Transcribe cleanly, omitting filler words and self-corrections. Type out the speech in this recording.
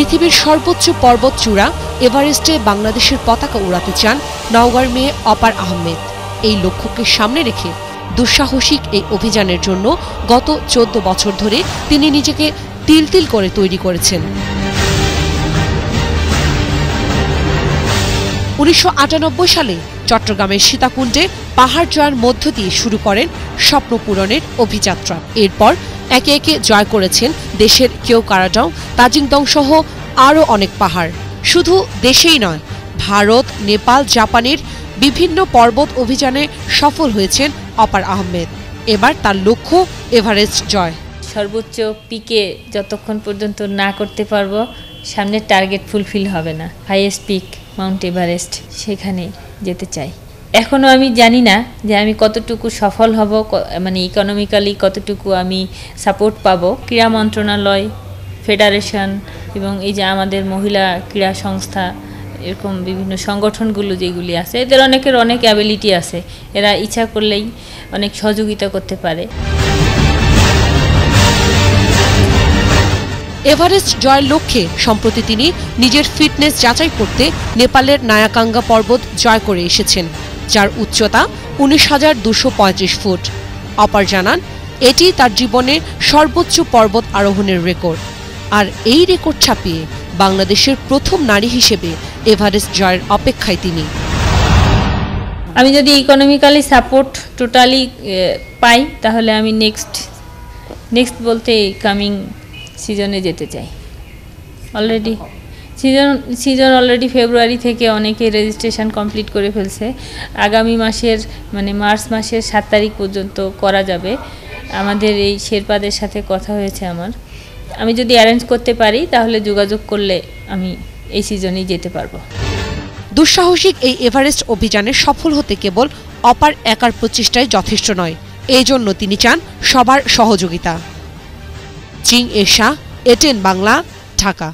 পৃথিবীর সর্বোচ্চ পর্বত চূড়া এভারেস্টে বাংলাদেশের পতাকা উড়াতে চান নওগাঁর মেয়ে অপার আহমেদ। এই লক্ষ্যকে সামনে রেখে দুঃসাহসিক এই অভিযানের জন্য গত 14 বছর ধরে তিনি নিজেকে তিল তিল করে তৈরি করেছেন। 1998 সালে চট্টগ্রামের সীতাকুণ্ডে পাহাড় জয়ের মধ্য দিয়ে শুরু করেন স্বপ্ন পূরণের অভিযাত্রা। এরপর একে একে জয় করেছেন দেশের কেওক্রাডাও, তাজিংডং সহ আরও অনেক পাহাড়। শুধু দেশেই নয়, ভারত, নেপাল, জাপানের বিভিন্ন পর্বত অভিযানে সফল হয়েছেন অপার আহমেদ। এবার তার লক্ষ্য এভারেস্ট জয়। সর্বোচ্চ পিকে যতক্ষণ পর্যন্ত না করতে পারবো, সামনের টার্গেট ফুলফিল হবে না। হাইয়েস্ট পিক মাউন্ট এভারেস্ট, সেখানে যেতে চাই। এখনও আমি জানি না যে আমি কতটুকু সফল হব, মানে ইকোনমিক্যালি কতটুকু আমি সাপোর্ট পাবো। ক্রীড়া মন্ত্রণালয়, ফেডারেশন এবং এই যে আমাদের মহিলা ক্রীড়া সংস্থা, এরকম বিভিন্ন সংগঠনগুলো যেগুলি আছে, এদের অনেকের অনেক অ্যাবিলিটি আছে, এরা ইচ্ছা করলেই অনেক সহযোগিতা করতে পারে। এভারেস্ট জয়ের লক্ষ্যে সম্প্রতি তিনি নিজের ফিটনেস যাচাই করতে নেপালের নায়াকাঙ্গা পর্বত জয় করে এসেছেন, যার উচ্চতা 19,235 ফুট। অপার জানান, এটি তার জীবনের সর্বোচ্চ পর্বত আরোহণের রেকর্ড। আর এই রেকর্ড ছাপিয়ে বাংলাদেশের প্রথম নারী হিসেবে এভারেস্ট জয়ের অপেক্ষায় তিনি। আমি যদি ইকোনমিক্যালি সাপোর্ট টোটালি পাই, তাহলে আমি নেক্সট বলতে কামিং সিজনে যেতে চাই। অলরেডি সিজন অলরেডি ফেব্রুয়ারি থেকে অনেকে রেজিস্ট্রেশন কমপ্লিট করে ফেলছে। আগামী মাসের মানে মার্চ মাসের 7 তারিখ পর্যন্ত করা যাবে। আমাদের এই শেরপাদের সাথে কথা হয়েছে আমার। আমি যদি অ্যারেঞ্জ করতে পারি, তাহলে যোগাযোগ করলে আমি এই সিজনেই যেতে পারবো। দুঃসাহসিক এই এভারেস্ট অভিযানে সফল হতে কেবল অপার একার প্রচেষ্টায় যথেষ্ট নয়, এই জন্য তিনি চান সবার সহযোগিতা। চিং এশা, এটেন বাংলা, ঢাকা।